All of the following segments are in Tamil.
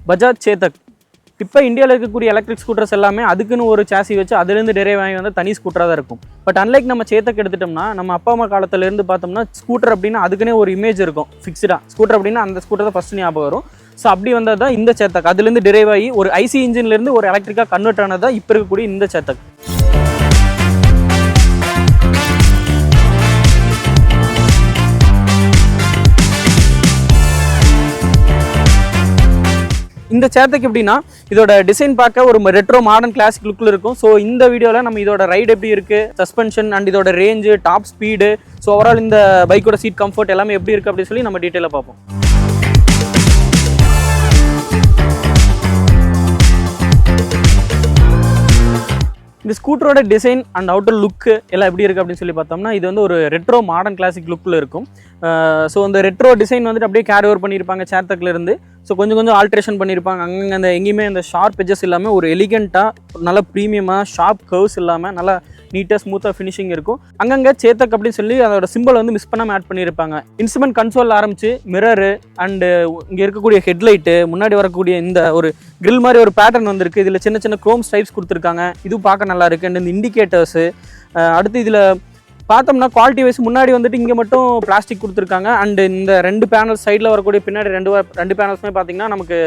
பஜாஜ் சேதக். இப்போ இந்தியாவில் இருக்கக்கூடிய எலக்ட்ரிக் ஸ்கூட்டர்ஸ் எல்லாமே அதுக்குன்னு ஒரு சாசி வச்சு அதுலேருந்து டெரைவ் ஆகி வந்து தனி ஸ்கூட்டராக தான் இருக்கும். பட் அன்லைக் நம்ம சேதக் எடுத்துட்டோம்னா நம்ம அப்பா அம்மா காலத்துலேருந்து பார்த்தோம்னா ஸ்கூட்டர் அப்படின்னா அதுக்குன்னே ஒரு இமேஜ் இருக்கும் ஃபிக்ஸ்டாக. ஸ்கூட்டர் அப்படின்னா அந்த ஸ்கூட்டர் தான் ஃபஸ்ட்டு ஞாபகம் வரும். ஸோ அப்படி வந்தது தான் இந்த சேதக். அதுலேருந்து டெரைவ் ஆகி ஒரு ஐசி இன்ஜின்லேருந்து ஒரு எலக்ட்ரிக்காக கன்வெர்ட் ஆனது தான் இப்போ இருக்கக்கூடிய இந்த சேதக். இந்த சேதக் எப்படின்னா இதோட டிசைன் பார்க்க ஒரு ரெட்ரோ மாடர்ன் கிளாசிக் லுக்கில் இருக்கும். ஸோ இந்த வீடியோவில் நம்ம இதோட ரைடு எப்படி இருக்குது, சஸ்பென்ஷன் அண்ட் இதோட range, top speed, so overall இந்த பைக்கோட சீட் கம்ஃபர்ட் எல்லாமே எப்படி இருக்குது அப்படின்னு சொல்லி நம்ம டீட்டெயிலாக பார்ப்போம். இந்த ஸ்கூட்டரோட டிசைன் அண்ட் அவுட்டர் லுக்கு எல்லாம் எப்படி இருக்குது அப்படின்னு சொல்லி பார்த்தோம்னா இது வந்து ஒரு ரெட்ரோ மாடர்ன் கிளாசிக் லுக்கில் இருக்கும். ஸோ அந்த ரெட்ரோ டிசைன் வந்துட்டு அப்படியே கேரி ஓவர் பண்ணியிருப்பாங்க சேதக்லேருந்து. ஸோ கொஞ்சம் ஆல்ட்ரேஷன் பண்ணியிருப்பாங்க. அங்கங்கே அந்த எங்கேயுமே அந்த ஷார்ப் எஜஸ் இல்லாமல் ஒரு எலிகெண்ட்டாக நல்ல ப்ரீமியமாக ஷார்ப் கர்வ்ஸ் இல்லாமல் நல்லா நீட்டாக ஸ்மூத்தாக ஃபினிஷிங் இருக்கும். அங்கங்கே சேதக் அப்படின்னு சொல்லி அதோட சிம்பிள் வந்து மிஸ் பண்ணாமல் ஆட் பண்ணியிருப்பாங்க. இன்ஸ்ட்ருமெண்ட் கன்சோல் ஆரம்பிச்சு மிரரு அண்டு இங்கே இருக்கக்கூடிய ஹெட்லைட்டு, முன்னாடி வரக்கூடிய இந்த ஒரு கிரில் மாதிரி ஒரு பேட்டர்ன் வந்துருக்கு. இதில் சின்ன சின்ன க்ரோம் ஸ்டைப்ஸ் கொடுத்துருக்காங்க. இதுவும் பார்க்க நல்லா இருக்குது. அண்ட் இந்த இண்டிகேட்டர்ஸு அடுத்து இதில் பார்த்தோம்னா குவாலிட்டி வைஸ் முன்னாடி வந்துட்டு இங்கே மட்டும் பிளாஸ்டிக் கொடுத்துருக்காங்க. அண்ட் இந்த ரெண்டு பேனல்ஸ் சைடில் வரக்கூடிய பின்னாடி ரெண்டு பேனல்ஸுமே பார்த்தீங்கன்னா நமக்கு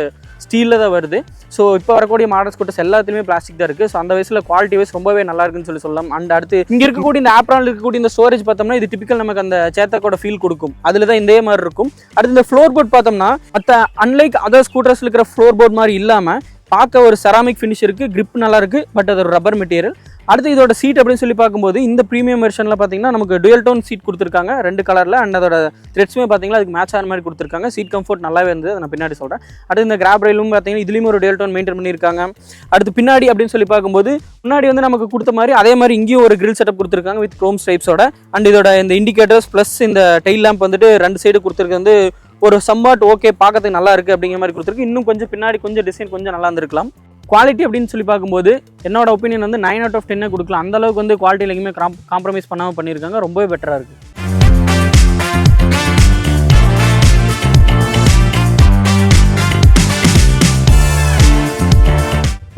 ஸ்டீலில் தான் வருது. ஸோ இப்போ வரக்கூடிய மாடல் ஸ்கூட்டர்ஸ் எல்லாத்துலேயுமே பிளாஸ்டிக் தான் இருக்குது. ஸோ அந்த வயசில் குவாலிட்டி வைஸ் ரொம்பவே நல்லா இருக்குன்னு சொல்லலாம். அண்ட் அடுத்து இங்கே இருக்கக்கூடிய இந்த ஆப்ரானில் இருக்கக்கூடிய இந்த ஸ்டோரேஜ் பார்த்தோம்னா இது டிபிக்கல் நமக்கு அந்த சேதக்கோட ஃபீல் கொடுக்கும். அதில் தான் இதே மாதிரி இருக்கும். அடுத்து இந்த ஃப்ளோர் போர்ட் பார்த்தோம்னா மற்ற அன்லைக் அதர் ஸ்கூட்டர்ஸில் இருக்கிற ஃப்ளோர் போர்ட் மாதிரி இல்லாமல் பார்க்க ஒரு செராமிக் ஃபினிஷ் இருக்குது. கிரிப் நல்லா இருக்குது. பட் அது ஒரு ரப்பர் மெட்டீரியல். அடுத்து இதோட சீட் அப்படின்னு சொல்லி பார்க்கும்போது இந்த ப்ரீமியம் வெர்ஷனில் பார்த்தீங்கன்னா நமக்கு டுயல் டோன் சீட் கொடுத்துருக்காங்க 2 கலரில். அண்ட் அதோட த்ரெட்ஸுமே பார்த்தீங்கன்னா அதுக்கு மேட்ச் ஆன மாதிரி கொடுத்துருக்காங்க. சீட் கம்ஃபர்ட் நல்லாவே இருந்தது. அதை நான் பின்னாடி சொல்கிறேன். அடுத்து இந்த கிராப் ரயிலும் பார்த்தீங்கன்னா இதுலேயும் ஒரு டுயல் டோன் மெயின்டைன் பண்ணியிருக்காங்க. அடுத்து பின்னாடி அப்படின்னு சொல்லி பார்க்கும்போது முன்னாடி வந்து நமக்கு கொடுத்த மாதிரி அதே மாதிரி இங்கேயும் ஒரு கிரில் செட்டப் கொடுத்துருக்காங்க வித் க்ரோம் ஸ்டைப்ஸோட. அண்ட் இதோட இந்த இண்டிகேட்டர்ஸ் ப்ளஸ் இந்த டெயில் லேம்ப் வந்துட்டு 2 சைடு கொடுத்துருக்கு வந்து ஒரு சம்பாட் ஓகே பார்க்கறதுக்கு நல்லா இருக்குது அப்படிங்கிற மாதிரி கொடுத்துருக்கு. இன்னும் கொஞ்சம் பின்னாடி கொஞ்சம் டிசைன் கொஞ்சம் நல்லா இருந்திருக்கலாம். குவாலிட்டி அப்படின்னு சொல்லி பார்க்கும்போது என்னோட ஒப்பீனியன் வந்து 9 out of 10 கொடுக்கலாம். அந்தளவுக்கு வந்து குவாலிட்டியில் எங்கேயுமே காம்ப்ரமைஸ் பண்ணாமல் பண்ணியிருக்காங்க. ரொம்பவே பெட்டராக இருக்குது.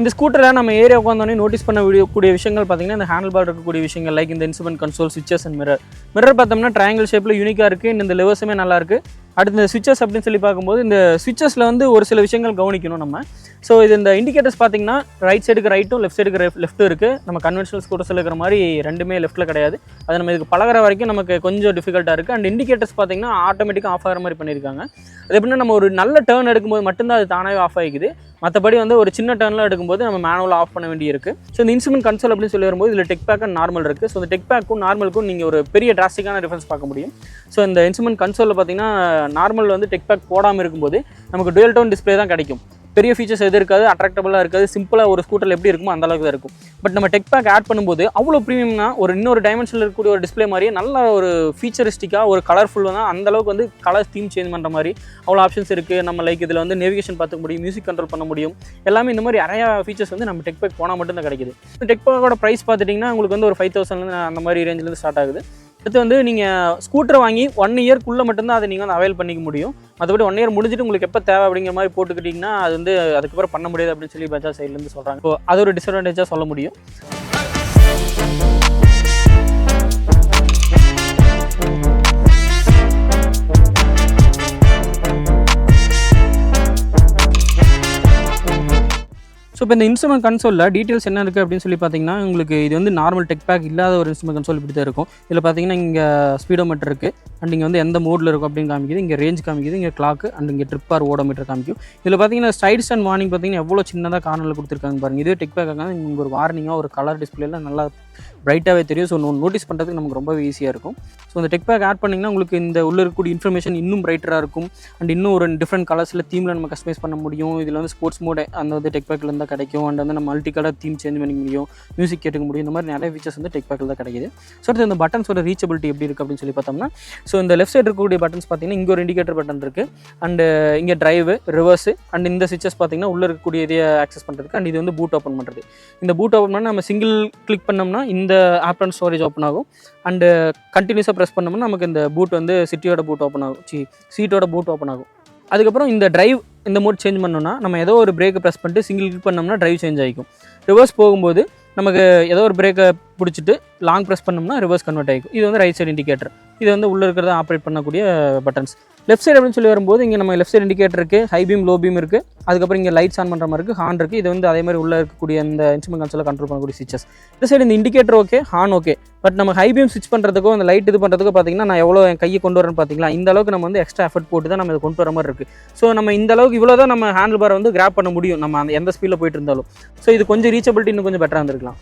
இந்த ஸ்கூட்டரில் நம்ம ஏரியா உட்காந்தோடனே நோட்டீஸ் பண்ணக்கூடிய விஷயங்கள் பார்த்தீங்கன்னா இந்த ஹேண்டில் பார் இருக்கக்கூடிய விஷயங்கள் லைக் இந்த இன்ஸ்ட்ருமெண்ட் கன்சோல், ஸ்விட்சஸ் அண்ட் மிரர் பார்த்தோம்னா ட்ரையாங்கிள் ஷேப்பில் யூனிக்காக இருக்குது. இந்த லெவர்ஸுமே நல்லா இருக்குது. அடுத்து இந்த ஸ்விட்சஸ் அப்படின்னு சொல்லி பார்க்கும்போது இந்த ஸ்விட்சஸில் வந்து ஒரு சில விஷயங்கள் கவனிக்கணும் நம்ம. ஸோ இது இந்த இண்டிகேட்டர்ஸ் பார்த்தீங்கன்னா ரைட் சைடுக்கு ரைட்டும் லெஃப்ட் சைடுக்கு லெஃப்ட்டும் இருக்குது. நம்ம கன்வென்ஷனல் ஸ்கூட்டர்ஸில் இருக்கிற மாதிரி ரெண்டுமே லெஃப்ட்டில் கிடையாது. அது நம்ம இதுக்கு பழகிற வரைக்கும் நமக்கு கொஞ்சம் டிஃபிகல்ட்டாக இருக்குது. அண்ட் இண்டிகேட்டர்ஸ் பார்த்தீங்கன்னா ஆட்டோமேட்டிக்காக ஆஃப் ஆகிற மாதிரி பண்ணியிருக்காங்க. அது எப்படின்னா நம்ம ஒரு நல்ல டேர்ன் எடுக்கும்போது மட்டும்தான் அது தானாகவே ஆஃப் ஆகிக்குது. மற்றபடி வந்து ஒரு சின்ன டர்னில் எடுக்கும்போது நம்ம மேனுவலாக ஆஃப் பண்ண வேண்டியிருக்கு. ஸோ இந்த இன்ஸ்ட்ருமெண்ட் கன்சோல் அப்படின்னு சொல்லி வரும்போது இதில் டெக் பேக் அண்ட் நார்மல் இருக்குது. ஸோ இந்த டெக் பேக்கும் நார்மலுக்கும் நீங்கள் ஒரு பெரிய டிராஸ்டிக்கான டிஃபரன்ஸ் பார்க்க முடியும். ஸோ இந்த இன்ஸ்ட்ருமெண்ட் கன்சோலில் பார்த்தீங்கன்னா நார்மல் வந்து டெக் பேக் போடாமல் இருக்கும்போது நமக்கு டுயல் டோன் டிஸ்பிளே தான் கிடைக்கும். பெரிய ஃபீச்சர்ஸ் எது இருக்காது, அட்ராக்டபுளாக இருக்காது. சிம்பிளாக ஒரு ஸ்கூட்டரில் எப்படி இருக்குமோ அந்த அளவுக்கு தான் இருக்கும். பட் நம்ம டெக் பேக் ஆட் பண்ணும்போது அவ்வளோ ப்ரீமியம்னா ஒரு இன்னொரு டைமென்ஷனில் இருக்கக்கூடிய ஒரு டிஸ்பிளே மாதிரியே நல்ல ஒரு ஃபீச்சரிஸ்டிக்காக ஒரு கலர்ஃபுல்லாக தான் அந்தளவுக்கு வந்து கலர் தீம் சேஞ்ச் பண்ணுற மாதிரி அவ்வளோ ஆப்ஷன்ஸ் இருக்குது. நம்ம லைக் இதில் வந்து நேவிகேஷன் பார்த்துக்க முடியும், மியூசிக் கண்ட்ரோல் பண்ண முடியும். எல்லாமே இந்த மாதிரி நிறையா ஃபீச்சர்ஸ் வந்து நம்ம டெக் பேக் போனால் மட்டும்தான் கிடைக்குது. டெக் பேக்கோட ப்ரைஸ் பார்த்துட்டிங்கன்னா உங்களுக்கு வந்து ஒரு 5,000 அந்த மாதிரி ரேஞ்சிலேருந்து ஸ்டார்ட் ஆகுது. அடுத்து வந்து நீங்கள் ஸ்கூட்டரை வாங்கி 1 இயர்க்குள்ளே மட்டும்தான் அதை நீங்கள் வந்து அவைல் பண்ணிக்க முடியும். மற்றபடி 1 இயர் முடிஞ்சிட்டு உங்களுக்கு எப்போ தேவை அப்படிங்கிற மாதிரி போட்டுக்கிட்டிங்கன்னா அது வந்து அதுக்கப்புறம் பண்ண முடியாது அப்படின்னு சொல்லி பஜாஜ் சைட்லேருந்து சொல்கிறாங்க. ஸோ அது ஒரு டிஸ்அட்வான்டேஜாக சொல்ல முடியும். ஸோ இப்போ இந்த இன்ஸ்ட்ருமெண்ட் கன்சோலில் டீட்டெயில்ஸ் என்ன இருக்குது அப்படின்னு சொல்லி பார்த்தீங்கன்னா உங்களுக்கு இது வந்து நார்மல் டெக் பேக் இல்லாத ஒரு இன்ஸ்ட்ருமெண்ட் கன்சோல் இப்படி தான் இருக்கும். இதில் பார்த்தீங்கன்னா இங்கே ஸ்பீடோமீட்டர் இருக்குது. அண்ட் இங்கே வந்து எந்த மோடில் இருக்கும் அப்படின்னு காமிக்குது. இங்கே ரேஞ்ச் காமிக்குது, இங்கே கிளாக்கு அண்ட் இங்கே ட்ரிப்பார் ஓடோமீட்டர் காமிக்கும். இதில் பார்த்தீங்கன்னா ஸ்டைட்ஸ் அண்ட் வார்னிங் பார்த்தீங்கன்னா எவ்வளோ சின்னதாக கார்னரில் கொடுத்துருக்காங்க பாருங்கள். இதுவே டெக் பேக்காக இங்கே ஒரு வார்னிங்காக ஒரு கலர் டிஸ்பிளேல நல்லா பிரைட்டாகவே தெரியும். ஸோ நோட்டீஸ் பண்ணுறதுக்கு நமக்கு ரொம்பவே ஈஸியாக இருக்கும். ஸோ இந்த டெக் பேக் ஆட் பண்ணிங்கன்னா உங்களுக்கு இந்த உள்ள இருக்கக்கூடிய இன்ஃபர்மேஷன் இன்னும் பிரைட்டராக இருக்கும். அண்ட் இன்னும் ஒரு டிஃப்ரெண்ட் கலர்ஸில் தீமில் நம்ம கஸ்டமைஸ் பண்ண முடியும். இதில் வந்து ஸ்போர்ட்ஸ் மோட் அந்த வந்து டெக் பேக்கில் இருந்தால் கிடைக்கும். அண்ட் வந்து நம்ம மல்டி கலர் தீம் சேஞ்ச் பண்ணிக்க முடியும், மியூசிக் கேட்டுக்க முடியும். இந்த மாதிரி நிறைய ஃபீச்சர்ஸ் வந்து டெக் பேக்கில் தான் கிடைக்குது. ஸோ அடுத்து இந்த பட்டன்ஸோட ரீச்சபிலிட்டி எப்படி இருக்குது அப்படின்னு சொல்லி பார்த்தோம்னா ஸோ இந்த லெஃப்ட் சைடு இருக்கக்கூடிய பட்டன்ஸ் பார்த்தீங்கன்னா இங்கே ஒரு இண்டிகேட்டர் பட்டன் இருக்குது. அண்டு இங்கே டிரைவு, ரிவர்ஸு அண்ட் இந்த ஸ்விட்சஸ் பார்த்தீங்கன்னா உள்ளே இருக்கக்கூடிய இதையை ஆக்சஸ் பண்ணுறதுக்கு. அண்ட் இது வந்து பூட் ஓப்பன் பண்ணுறது. இந்த பூட் ஓப்பன் பண்ணால் நம்ம சிங்கிள் கிளிக் பண்ணோம்னா இந்த ஆப் அண்ட் ஸ்டோரேஜ் ஓப்பன் ஆகும். அண்டு கண்டினியூஸாக ப்ரெஸ் பண்ணோம்னா நமக்கு இந்த பூட் வந்து சிட்டியோட பூட் ஓப்பன் ஆகும், சீட்டோட பூட் ஓப்பன் ஆகும். அதுக்கப்புறம் இந்த டிரைவ் இந்த மோட் சேஞ்ச் பண்ணோம்னா நம்ம ஏதோ ஒரு பிரேக்கை ப்ரெஸ் பண்ணிட்டு சிங்கிள் கிளிக் பண்ணோம்னா டிரைவ் சேஞ்ச் ஆகிக்கும். ரிவர்ஸ் போகும்போது நமக்கு ஏதோ ஒரு பிரேக்கை பிடிச்சிட்டு லாங் ப்ரெஸ் பண்ணோம்னா ரிவர்ஸ் கன்வெர்ட் ஆகிக்கும். இது வந்து ரைட் சைடு இண்டிகேட்டர். இது வந்து உள்ளே இருக்கிறத ஆப்ரேட் பண்ணக்கூடிய பட்டன்ஸ். லெஃப்ட் சைடு அப்படின்னு சொல்லி வரும்போது இங்கே நம்ம லெஃப்ட் சைடு இண்டிகேட்டர் இருக்குது, ஹை பீம் லோ பீம் இருக்குது, அதுக்கப்புறம் இங்கே லைட்ஸ் ஆன் பண்ணுற மாதிரி இருக்குது, ஹார்ன் இருக்குது. இது வந்து அதே மாதிரி உள்ளே இருக்கக்கூடிய இந்த இன்ஸ்ட்ருமெண்ட் கன்சோலை கண்ட்ரோல் பண்ணக்கூடிய ஸ்விட்சஸ். இந்த சைடு இந்த indicator okay, horn okay. But நம்ம ஹை பீம் ஸ்விட்ச் பண்ணுறதுக்கோ அந்த லைட் இது பண்ணுறதுக்கோ பார்த்தீங்கன்னா நான் எவ்வளோ என் கையை கொண்டு வரேன்னு பார்த்தீங்களா, இந்த அளவுக்கு நம்ம வந்து எக்ஸ்ட்ரா எஃபர்ட் போட்டு தான் நம்ம இதை கொண்டு வர மாதிரி இருக்குது. ஸோ நம்ம இந்த அளவுக்கு இவ்வளோ தான் நம்ம ஹேண்டில் பாரை வந்து கிராப் பண்ண முடியும் நம்ம அந்த எந்த ஸ்பீடில் போயிட்டு இருந்தாலும். ஸோ இது கொஞ்சம் ரீச்சபிலிட்டி இன்னும் கொஞ்சம் பெட்டராக இருந்திருக்கலாம்.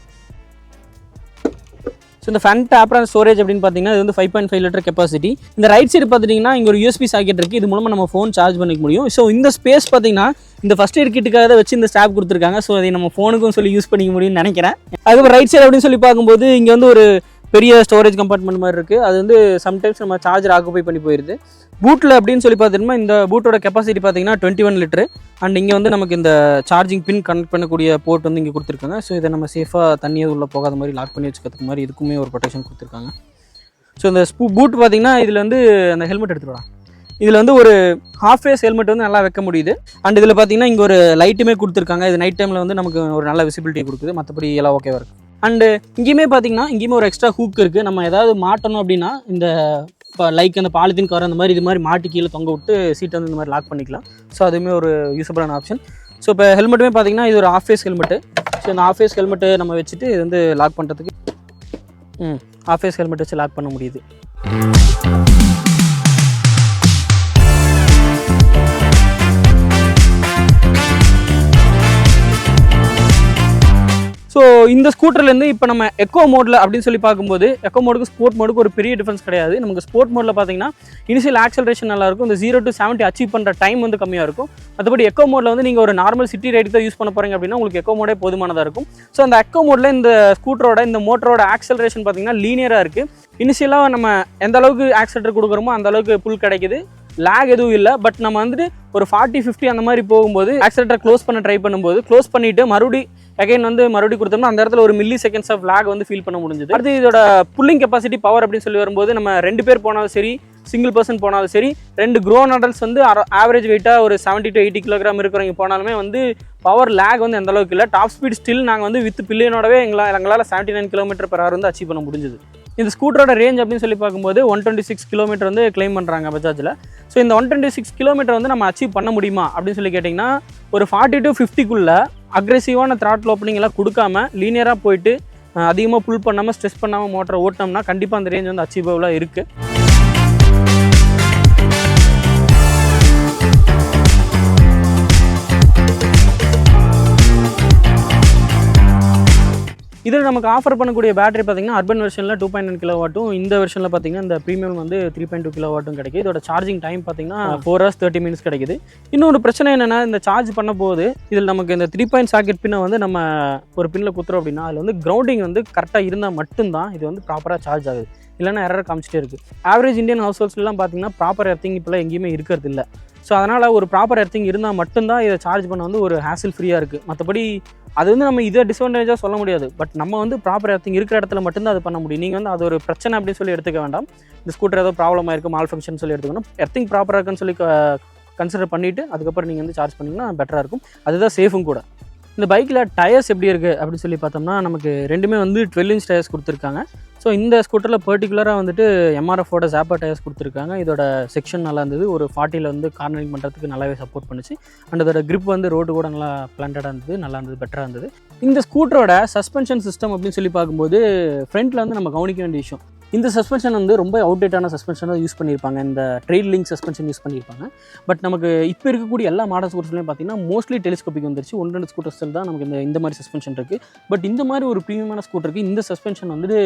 ஸோ இந்த ஃப்ரண்ட் ஆப்ரான் ஸ்டோரேஜ் அப்படின்னு பார்த்தீங்கன்னா இது வந்து 5.5 லிட்டர் கெப்பாசிட்டி. இந்த ரைட் சைடு பார்த்துட்டிங்கன்னா இங்கே ஒரு USB சாக்கெட் இருக்குது. இது மூலமாக நம்ம ஃபோன் சார்ஜ் பண்ணிக்க முடியும். ஸோ இந்த ஸ்பேஸ் பார்த்தீங்கன்னா இந்த ஃபஸ்ட் எய்ட் கிட்டுக்காக வச்சு இந்த ஸ்டாப் கொடுத்துருக்காங்க. ஸோ அதை நம்ம ஃபோனுக்கும் சொல்லி யூஸ் பண்ணிக்க முடியும்னு நினைக்கிறேன். அதுக்கப்புறம் ரைட் சைடு அப்படின்னு சொல்லி பார்க்கும்போது இங்கே வந்து ஒரு பெரிய ஸ்டோரேஜ் கம்பார்ட்மெண்ட் மாதிரி இருக்குது. அது வந்து சம்டைம்ஸ் நம்ம சார்ஜர் ஆக்குபை பண்ணி போயிடுது. பூட்டில் அப்படின்னு சொல்லி பார்த்தீங்கன்னா இந்த பூட்டோட கெப்பாசிட்டி பார்த்தீங்கன்னா 21 லிட்டரு. அண்ட் இங்கே வந்து நமக்கு இந்த சார்ஜிங் பின் கனெக்ட் பண்ணக்கூடிய போர்ட் வந்து இங்கே கொடுத்துருக்காங்க. ஸோ இதை நம்ம சேஃபாக தண்ணியை உள்ளே போகாத மாதிரி லாக் பண்ணி வச்சுக்கிறதுக்கு மாதிரி இதுக்குமே ஒரு ப்ரொடெக்ஷன் கொடுத்துருக்காங்க. ஸோ இந்த பூட் பார்த்தீங்கன்னா இதில் வந்து அந்த ஹெல்மெட் எடுத்துகிட்டு இதில் வந்து ஒரு ஹாஃப் ஃபேஸ் ஹெல்மெட் வந்து நல்லா வைக்க முடியுது. அண்ட் இதில் பார்த்தீங்கன்னா இங்கே ஒரு லைட்டுமே கொடுத்துருக்காங்க. இது நைட் டைமில் வந்து நமக்கு ஒரு நல்ல விசிபிலிட்டி கொடுக்குது. மற்றபடி எல்லாம் ஓகேவாக இருக்குது. அண்டு இங்கேயுமே பார்த்தீங்கன்னா இங்கேயுமே ஒரு எக்ஸ்ட்ரா ஹூக் இருக்குது. நம்ம ஏதாவது மாட்டணும் அப்படின்னா இந்த இப்போ லைக் அந்த பாலித்தீன் கவர் அந்த மாதிரி இது மாதிரி மாட்டி கீழே தொங்க விட்டு சீட்டை வந்து இந்த மாதிரி லாக் பண்ணிக்கலாம். ஸோ அதுவுமே ஒரு யூஸ்ஃபுல்லான ஆப்ஷன். ஸோ இப்போ ஹெல்மெட்டுமே பார்த்தீங்கன்னா இது ஒரு ஆஃப் ஃபேஸ் ஹெல்மெட்டு. ஸோ இந்த ஆஃப் ஃபேஸ் ஹெல்மெட்டு நம்ம வச்சுட்டு இது வந்து லாக் பண்ணுறதுக்கு ஆஃப் ஃபேஸ் ஹெல்மெட் வச்சு லாக் பண்ண முடியுது. ஸோ இந்த ஸ்கூட்டர்லேருந்து இப்போ நம்ம எக்கோ மோடில் அப்படின்னு சொல்லி பார்க்கும்போது எக்கோ மோடுக்கு ஸ்போர்ட் மோடுக்கு ஒரு பெரிய டிஃபரன்ஸ் கிடையாது. நமக்கு ஸ்போர்ட் மோடில் பார்த்தீங்கன்னா இனிஷியல் ஆக்சலரேஷன் நல்லாயிருக்கும். இந்த 0 to 70 அச்சீவ் பண்ணுற டைம் வந்து கம்மியாக இருக்கும். மற்றபடி எக்கோ மோடில் வந்து நீங்கள் ஒரு நார்மல் சிட்டி ரைடு தான் யூஸ் பண்ண போகிறீங்க அப்படின்னா உங்களுக்கு எக்கோ மோடே போதுமானதாக இருக்கும். ஸோ அந்த எக்கோ மோடில் இந்த ஸ்கூட்டரோட இந்த மோட்டரோட ஆக்சலரேஷன் பார்த்தீங்கன்னா லீனியராக இருக்குது. இனிஷியலாக நம்ம எந்த அளவுக்கு ஆக்சலரேட்டர் கொடுக்குறோமோ அந்த அளவுக்கு புல் கிடைக்குது. லேக் எதுவும் இல்லை. பட் நம்ம வந்துட்டு ஒரு 40-50 அந்த மாதிரி போகும்போது ஆக்சலரேட்டர் க்ளோஸ் பண்ண ட்ரை பண்ணும்போது க்ளோஸ் பண்ணிவிட்டு மறுபடியும் கொடுத்தோம்னா அந்த இடத்துல ஒரு மில்லி செகண்ட்ஸ் ஆஃப் லேக் வந்து ஃபீல் பண்ண முடிஞ்சது. அடுத்து இதோட புல்லிங் கெப்பாசிட்டி பவர் அப்படின்னு சொல்லி வரும்போது நம்ம 2 பேர் போனாலும் சரி, சிங்கிள் பர்சன் போனாலும் சரி, 2 க்ரோன் அடல்ட்ஸ் வந்து ஆவரேஜ் வெயிட்டாக ஒரு 70 to 80 கிலோகிராம் இருக்கிறவங்க போனாலுமே வந்து பவர் லேக் வந்து எந்த அளவுக்கு இல்லை. டாப் ஸ்பீட் ஸ்டில் நாங்கள் வந்து வித் பில்லியனோடவே எங்களால் 79 km/h வந்து அச்சீவ் பண்ண முடிஞ்சது. இந்த ஸ்கூட்டரோட ரேஞ்ச் அப்படின்னு சொல்லி பார்க்கும்போது 126 கிலோமீட்டர் வந்து கிளைம் பண்ணுறாங்க பஜாஜில். ஸோ இந்த 126 கிலோமீட்டர் வந்து நம்ம அச்சீவ் பண்ண முடியுமா அப்படின்னு சொல்லி கேட்டிங்கன்னா ஒரு 40 to 50க்குள்ளே அக்ரெசிவான த்ராட்டில் ஓப்பனிங் எல்லாம் கொடுக்காம லீனியராக போயிட்டு அதிகமாக புல் பண்ணாமல் ஸ்ட்ரெஸ் பண்ணாமல் மோட்டரை ஓட்டினோம்னா கண்டிப்பாக அந்த ரேஞ்ச் வந்து அச்சீவபிளாக இருக்குது. இதில் நமக்கு ஆஃபர் பண்ணக்கூடிய பேட்டரி பார்த்தீங்கன்னா அர்பன் வெர்ஷனில் 2.9 kW, இந்த வெர்ஷனில் பார்த்தீங்கன்னா இந்த ப்ரீமியம் வந்து 3.2 kW கிடைக்குது. இதோட சார்ஜிங் டைம் பார்த்தீங்கன்னா 4 hours 30 minutes கிடைக்குது. இன்னொரு பிரச்சனை என்னென்னா இந்த சார்ஜ் பண்ண போது இதில் நமக்கு இந்த 3 சாக்கெட் பின்னை வந்து நம்ம ஒரு பின்னில் குத்துறோம் அப்படின்னா அதில் வந்து கிரவுண்டிங் வந்து கரெக்டாக இருந்தால் மட்டும்தான் இது வந்து ப்ராப்பராக சார்ஜ் ஆகுது. இல்லைன்னா எரர் காமிச்சிட்டே இருக்குது. ஆவரேஜ் இந்தியன் ஹவுஸ் ஹோல்ஸ்லாம் பார்த்தீங்கன்னா ப்ராப்பர் எர்த்திங் இப்போலாம் எங்கேயுமே இருக்கிறது இல்லை. ஸோ அதனால் ஒரு ப்ராப்பர் எர்த்திங் இருந்தால் மட்டும்தான் இதை சார்ஜ் பண்ண வந்து ஒரு ஹேசில் ஃப்ரீயாக இருக்குது. மற்றபடி அது வந்து நம்ம இதை டிஸ்அட்வான்டேஜாக சொல்ல முடியாது. பட் நம்ம வந்து ப்ராப்பர் எர்த்திங் இருக்கிற இடத்துல மட்டும்தான் அது பண்ண முடியும். நீங்கள் வந்து அது ஒரு பிரச்சனை அப்படின்னு சொல்லி எடுத்துக்க வேண்டாம். இந்த ஸ்கூட்டர் ஏதோ ப்ராப்ளம் ஆயிருக்கு, மால் ஃபங்க்ஷன் சொல்லி எடுத்துக்கணும். எர்த்திங் ப்ராப்பராக இருக்குன்னு சொல்லி கன்சிடர் பண்ணிவிட்டு அதுக்கப்புறம் நீங்கள் வந்து சார்ஜ் பண்ணிங்கன்னா பெட்டராக இருக்கும். அதுதான் சேஃபும் கூட. இந்த பைக்கில் டயர்ஸ் எப்படி இருக்குது அப்படின்னு சொல்லி பார்த்தோம்னா நமக்கு ரெண்டுமே வந்து 12 inch டயர்ஸ் கொடுத்துருக்காங்க. ஸோ இந்த ஸ்கூட்டரில் பர்டிகுலராக வந்துட்டு MRFோட ஜாப்பா டயர்ஸ் கொடுத்துருக்காங்க. இதோட செக்ஷன் நல்லா இருந்தது. ஒரு 40ல் வந்து கார்னரிங் பண்ணுறதுக்கு நல்லாவே சப்போர்ட் பண்ணுச்சு. அண்ட் அதோட கிரிப் வந்து ரோடு கூட நல்லா பிளான்டடாக இருந்தது, நல்லா இருந்தது, பெட்டராக இருந்தது. இந்த ஸ்கூட்டரோட சஸ்பென்ஷன் சிஸ்டம் அப்படின்னு சொல்லி பார்க்கும்போது ஃப்ரண்ட்டில் வந்து நம்ம கவனிக்க வேண்டிய விஷயம், இந்த சஸ்பென்ஷன் வந்து ரொம்ப அவுடேட்டான சஸ்பென்ஷன் தான் யூஸ் பண்ணியிருப்பாங்க. இந்த ட்ரெயில் லிங்க் சஸ்பென்ஷன் யூஸ் பண்ணியிருப்பாங்க. பட் நமக்கு இப்போ இருக்கக்கூடிய எல்லா மாடல் ஸ்கூட்டர்ஸ்லையும் பார்த்தீங்கன்னா மோஸ்ட்லி டெலிஸ்கோபிக் வந்துருச்சு. 1-2 ஸ்கூட்டர்ஸில் தான் நமக்கு இந்த மாதிரி சஸ்பென்ஷன் இருக்குது. பட் இந்த மாதிரி ஒரு ப்ரீமியமான ஸ்கூட்டருக்கு இந்த சஸ்பென்ஷன் வந்துட்டு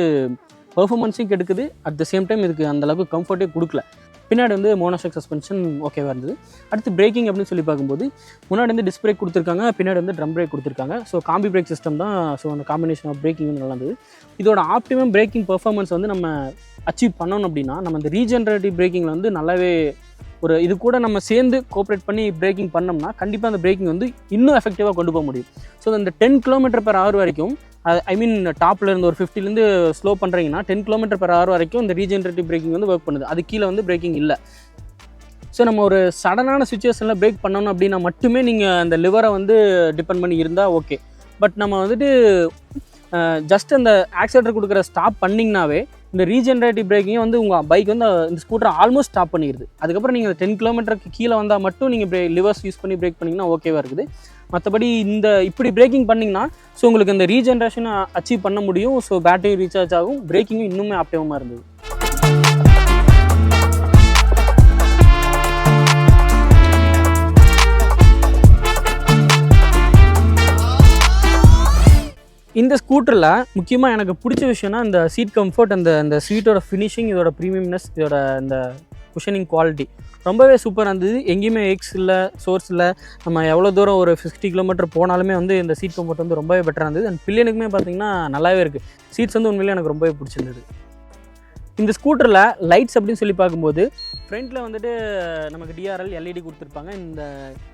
பெர்ஃபார்மன்ஸையும் கெடுக்குது. அட் த சேம் டைம் இதுக்கு அந்தளவுக்கு கம்ஃபர்ட்டே கொடுக்கல. பின்னாடி வந்து மோனோஷாக் சஸ்பென்ஷன் ஓகேவாக இருந்தது. அடுத்து பிரேக்கிங் அப்படின்னு சொல்லி பார்க்கும்போது முன்னாடி வந்து டிஸ்க் பிரேக் கொடுத்துருக்காங்க, பின்னாடி வந்து ட்ரம் பிரேக் கொடுத்துருக்காங்க. ஸோ காம்பி பிரேக் சிஸ்டம் தான். ஸோ அந்த காம்பினேஷன் ஆஃப் பிரேக்கிங் வந்து நல்லா இருந்தது. இதோட ஆப்டிமம் பிரேக்கிங் பெர்ஃபார்மன்ஸ் வந்து நம்ம அச்சீவ் பண்ணணும் அப்படின்னா நம்ம இந்த ரீஜென்ரேட்டிவ் பிரேக்கிங்கில் வந்து நல்லாவே ஒரு இது கூட நம்ம சேர்ந்து கோஆப்ரேட் பண்ணி பிரேக்கிங் பண்ணோம்னா கண்டிப்பாக அந்த பிரேக்கிங் வந்து இன்னும் எஃபெக்டிவாக கொண்டு போக முடியும். ஸோ இந்த 10 km/h வரைக்கும் டாப்பில் இருந்து ஒரு 50லேருந்து ஸ்லோ பண்ணுறீங்கன்னா 10 km/h வரைக்கும் இந்த ரீஜென்ரேட்டிவ் பிரேக்கிங் வந்து ஒர்க் பண்ணுது. அது கீழே வந்து பிரேக்கிங் இல்லை. ஸோ நம்ம ஒரு சடனான சுச்சுவேஷனில் பிரேக் பண்ணணும் அப்படின்னா மட்டுமே நீங்கள் அந்த லிவரை வந்து டிபெண்ட் பண்ணி இருந்தால் ஓகே. பட் நம்ம வந்துட்டு ஜஸ்ட் அந்த ஆக்சிலேட்டர் கொடுக்குற ஸ்டாப் பண்ணிங்கனாவே இந்த ரீஜென்ரேட்டிவ் பிரேக்கிங் வந்து உங்கள் பைக் வந்து இந்த ஸ்கூட்டரை ஆல்மோஸ்ட் ஸ்டாப் பண்ணிடுது. அதுக்கப்புறம் நீங்கள் 10 கிலோமீட்டருக்கு கீழே வந்தால் மட்டும் நீங்கள் லிவர்ஸ் யூஸ் பண்ணி பிரேக் பண்ணிங்கன்னா ஓகேவாக இருக்குது. மற்றபடி இப்படி பிரேக்கிங் பண்ணிங்கன்னா ஸோ உங்களுக்கு இந்த ரீஜென்ரேஷனை அச்சீவ் பண்ண முடியும். ஸோ பேட்டரி ரீசார்ஜ் ஆகும், பிரேக்கிங்கும் இன்னுமே ஆப்டிவமாக இருந்தது. இந்த ஸ்கூட்டரில் முக்கியமாக எனக்கு பிடிச்ச விஷயம்னா இந்த சீட் கம்ஃபர்ட், அந்த சீட்டோட ஃபினிஷிங், இதோட ப்ரீமியம்னஸ், இதோட இந்த குஷனிங் குவாலிட்டி ரொம்பவே சூப்பராக இருந்தது. எங்கேயுமே எக்ஸ் இல்லை, சோர்ஸ் இல்லை. நம்ம எவ்வளோ தூரம் ஒரு 50 கிலோமீட்டர் போனாலுமே வந்து இந்த சீட் கம்ஃபர்ட் வந்து ரொம்பவே பெட்டராக இருந்தது. அண்ட் பில்லியனுக்குமே பார்த்திங்கன்னா நல்லாவே இருக்குது. சீட்ஸ் வந்து உண்மையிலே எனக்கு ரொம்பவே பிடிச்சிருந்தது. இந்த ஸ்கூட்டரில் லைட்ஸ் அப்படின்னு சொல்லி பார்க்கும்போது ஃப்ரண்ட்டில் வந்துட்டு நமக்கு டிஆர்எல் எல்இடி கொடுத்துருப்பாங்க. இந்த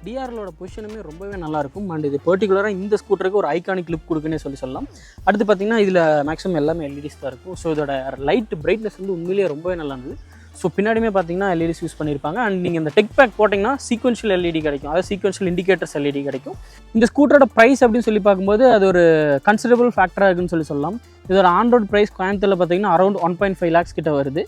டிஆர்எலோட பொசிஷனுமே ரொம்பவே நல்லாயிருக்கும். அண்ட் இது பர்டிகுலராக இந்த ஸ்கூட்டருக்கு ஒரு ஐகானிக் லுக் கொடுக்குன்னே சொல்லலாம். அடுத்து பார்த்திங்கன்னா இதில் மேக்ஸிமம் எல்லாமே எல்இடிஸ் தான் இருக்கும். ஸோ இதோட லைட் பிரைட்னஸ் வந்து உண்மையிலேயே ரொம்பவே நல்லா இருந்தது. ஸோ பின்னாடியுமே பார்த்தீங்கன்னா எல்இடிஸ் யூஸ் பண்ணியிருப்பாங்க. அண்ட் நீங்கள் இந்த டெக் பேக் போட்டிங்கன்னா சீக்வென்ஷியல் எல்இடி கிடைக்கும், அதாவது சீக்வென்ஷியல் இண்டிகேட்டர்ஸ் எல்இடி கிடைக்கும். இந்த ஸ்கூட்டரோட ப்ரைஸ் அப்படின்னு சொல்லி பார்க்கும்போது அது ஒரு கன்சிடரபிள் ஃபேக்டராக இருக்குன்னு சொல்லலாம். இதோட ஆன்ரோட் ப்ரைஸ் கோயம்புத்தூரில் பார்த்தீங்கன்னா அரௌண்ட் 1.5 lakhs கிட்ட வருது.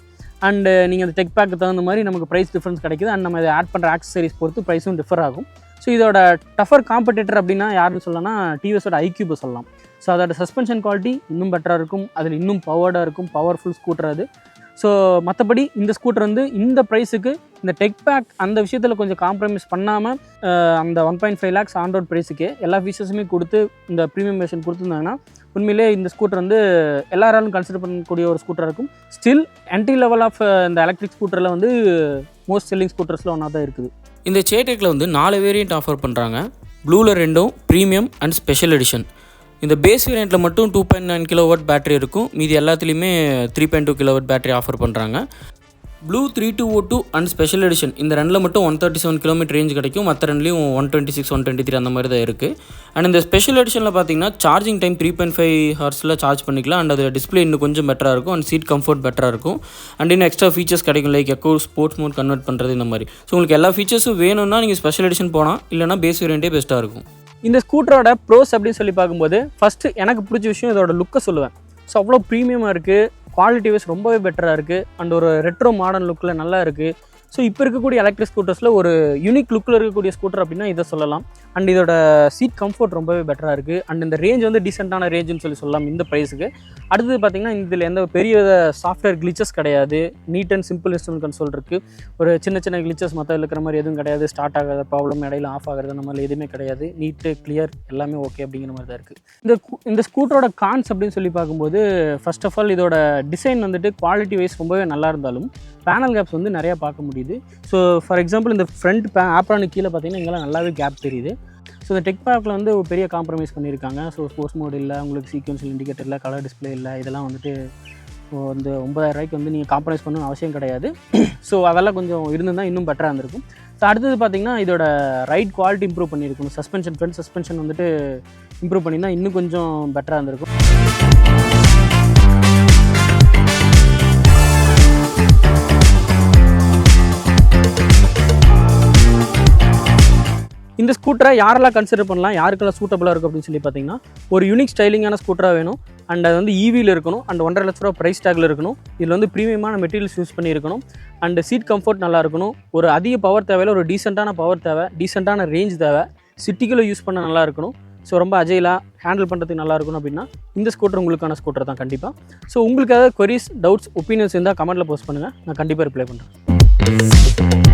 அண்ட் நீங்கள் அந்த டெக் பேக்கு தகுந்த மாதிரி நமக்கு ப்ரைஸ் டிஃப்ரென்ஸ் கிடைக்குது. அண்ட் நம்ம இதை ஆட் பண்ணுற ஆக்சசரிஸ் பொறுத்து ப்ரைஸும் டிஃபர் ஆகும். ஸோ இதோட டஃபர் காம்படிட்டர் அப்படின்னா யாருன்னு சொல்லலாம்னா டிவிஎஸோட ஐக்யூபை சொல்லலாம். ஸோ அதோட சஸ்பென்ஷன் குவாலிட்டி இன்னும் பெட்டராக இருக்கும், அதில் இன்னும் பவர்டாக இருக்கும், பவர்ஃபுல் ஸ்கூட்டர் அது. ஸோ மற்றபடி இந்த ஸ்கூட்டர் வந்து இந்த ப்ரைஸுக்கு இந்த டெக் பேக் அந்த விஷயத்தில் கொஞ்சம் காம்ப்ரமைஸ் பண்ணாமல் அந்த 1.5 lakhs ஆன்ரோட் ப்ரைஸுக்கு எல்லா ஃபீச்சர்ஸுமே கொடுத்து இந்த ப்ரீமியம் வெர்ஷன் கொடுத்துருந்தாங்கன்னா உண்மையிலே இந்த ஸ்கூட்டர் வந்து எல்லாராலும் கன்சிடர் பண்ணக்கூடிய ஒரு ஸ்கூட்டராக இருக்கும். ஸ்டில் என்ட்ரி லெவல் ஆஃப் இந்த எலக்ட்ரிக் ஸ்கூட்டரில் வந்து மோஸ்ட் செல்லிங் ஸ்கூட்டர்ஸில் ஒன்றா தான் இருக்குது. இந்த சேடெக்கில் வந்து 4 வேரியண்ட் ஆஃபர் பண்ணுறாங்க. ப்ளூவில் 2, ப்ரீமியம் அண்ட் ஸ்பெஷல் எடிஷன். இந்த பேஸ் வேரியண்ட்டில் மட்டும் 2.9 kW பேட்டரி இருக்கும். மீதி எல்லாத்துலேயுமே 3.2 kW பேட்டரி ஆஃபர் பண்ணுறாங்க. ப்ளூ 3202 அண்ட் ஸ்பெஷல் எடிஷன் இந்த ரெண்டில் மட்டும் 137 km ரேஞ்ச் கிடைக்கும். மற்ற ரெண்டுலேயும் 126, 123 அந்த மாதிரி தான் இருக்குது. அண்ட் இந்த ஸ்பெஷல் எடிஷனில் பார்த்தீங்கன்னா சார்ஜிங் டைம் 3.5 ஹவர்ஸில் சார்ஜ் பண்ணிக்கலாம். அண்ட் அது டிஸ்பிளே இன்னும் கொஞ்சம் பெட்டராக இருக்கும். அண்ட் சீட் கம்ஃபர்ட் பெட்டராக இருக்கும். அண்ட் இன்னும் எக்ஸ்ட்ரா ஃபீச்சர்ஸ் கிடைக்கும், like eco sports mode convert பண்ணுறது இந்த மாதிரி. ஸோ உங்களுக்கு எல்லா ஃபீச்சர்ஸும் வேணும்னா நீங்கள் ஸ்பெஷல் எடிஷன் போனால், இல்லைனா பேஸ் வேரியண்ட்டே பெஸ்ட்டாக இருக்கும். இந்த ஸ்கூட்டரோட ப்ரோஸ் அப்படின்னு சொல்லி பார்க்கும்போது ஃபஸ்ட்டு எனக்கு பிடிச்ச விஷயம் இதோட லுக்கை சொல்லுவேன். ஸோ அவ்வளோ ப்ரீமியமாக இருக்குது, குவாலிட்டி வைஸ் ரொம்பவே பெட்டராக இருக்குது. அண்ட் ஒரு ரெட்ரோ மாடர்ன் லுக்கில் நல்லா இருக்குது. ஸோ இப்போ இருக்கக்கூடிய எலக்ட்ரிக் ஸ்கூட்டர்ஸில் ஒரு யூனிக் லுக்கில் இருக்கக்கூடிய ஸ்கூட்டர் அப்படின்னா இதை சொல்லலாம். அண்ட் இதோட சீட் கம்ஃபர்ட் ரொம்பவே பெட்டராக இருக்குது. அண்ட் இந்த ரேஞ்ச் வந்து டீசெண்டான ரேஞ்சுன்னு சொல்லலாம் இந்த ப்ரைஸுக்கு. அடுத்தது பார்த்திங்கன்னா இதில் எந்த பெரிய சாஃப்ட்வேர் கிளிச்சஸ் கிடையாது. Neat and simple instrument console இருக்குது. ஒரு சின்ன சின்ன கிளிச்சஸ் மற்ற இருக்கிற மாதிரி எதுவும் கிடையாது. ஸ்டார்ட் ஆகாத ப்ராப்ளம், இடையில ஆஃப் ஆகிறது அந்த மாதிரி எதுவுமே கிடையாது. நீட்டு கிளியர் எல்லாமே ஓகே அப்படிங்கிற மாதிரி தான் இருக்குது. இந்த ஸ்கூட்டரோட கான்ஸ் அப்படின்னு சொல்லி பார்க்கும்போது ஃபர்ஸ்ட் ஆஃப் ஆல் இதோட டிசைன் வந்துட்டு குவாலிட்டி வைஸ் ரொம்பவே நல்லா இருந்தாலும் பேனல் கேப்ஸ் வந்து நிறையா பார்க்க முடியுது. ஸோ ஃபார் எக்ஸாம்பிள் இந்த ஃப்ரண்ட் ஆப்ரானுக்கு கீழே பார்த்தீங்கன்னா இங்கெல்லாம் நல்லாவே கேப் தெரியுது. ஸோ இந்த டெக் பேக்கில் வந்து ஒரு பெரிய காம்ப்ரமைஸ் பண்ணியிருக்காங்க. ஸோ ஸ்போர்ட்ஸ் மோட் இல்லை, உங்களுக்கு சீக்வென்ஷியல் இண்டிகேட்டர் இல்லை, கலர் டிஸ்பிளே இல்லை. இதெல்லாம் வந்துட்டு இந்த 9000 ரூபாய்க்கு வந்து நீங்கள் காம்ப்ரமைஸ் பண்ணணும்னு அவசியம் கிடையாது. ஸோ அதெல்லாம் கொஞ்சம் இருந்திருந்தால் இன்னும் பெட்டராக இருந்திருக்கும். ஸோ அடுத்தது பார்த்திங்கன்னா இதோட ரைட் குவாலிட்டி இம்ப்ரூவ் பண்ணியிருக்கணும். சஸ்பென்ஷன், ஃப்ரண்ட் சஸ்பென்ஷன் வந்துட்டு இம்ப்ரூவ் பண்ணியிருந்தால் இன்னும் கொஞ்சம் பெட்டராக இருந்திருக்கும். இந்த ஸ்கூட்டரை யாரெல்லாம் கன்சிடர் பண்ணலாம், யாருக்கெல்லாம் சூட்டபுளாக இருக்கும் அப்படின்னு சொல்லி பார்த்தீங்கன்னா ஒரு யூனிக் ஸ்டைலிங்கான ஸ்கூட்டராக வேணும். அண்ட் அது வந்து ஈவியில் இருக்கணும். அண்ட் 1.5 லட்ச ரூபா ப்ரைஸ் டேக்கில் இருக்கணும். இதில் வந்து ப்ரீமியமான மெட்டீரியல்ஸ் யூஸ் பண்ணியிருக்கணும். அண்ட் சீட் கம்ஃபர்ட் நல்லா இருக்கணும். ஒரு அதிக பவர் தேவையில்ல, ஒரு டீசெண்டான பவர் தேவை, டீசெண்டான ரேஞ்ச் தேவை, சிட்டிக்குள்ளே யூஸ் பண்ண நல்லா இருக்கணும். ஸோ ரொம்ப அஜைலாக ஹேண்டில் பண்ணுறதுக்கு நல்லா இருக்கணும். அப்படின்னா இந்த ஸ்கூட்டர் உங்களுக்கான ஸ்கூட்டர் தான் கண்டிப்பாக. ஸோ உங்களுக்கு ஏதாவது கொரிஸ், டவுட்ஸ், ஒப்பீனியன்ஸ் இருந்தால் கமெண்ட்டில் போஸ்ட் பண்ணுங்கள். நான் கண்டிப்பாக ரிப்ளை பண்ணுறேன்.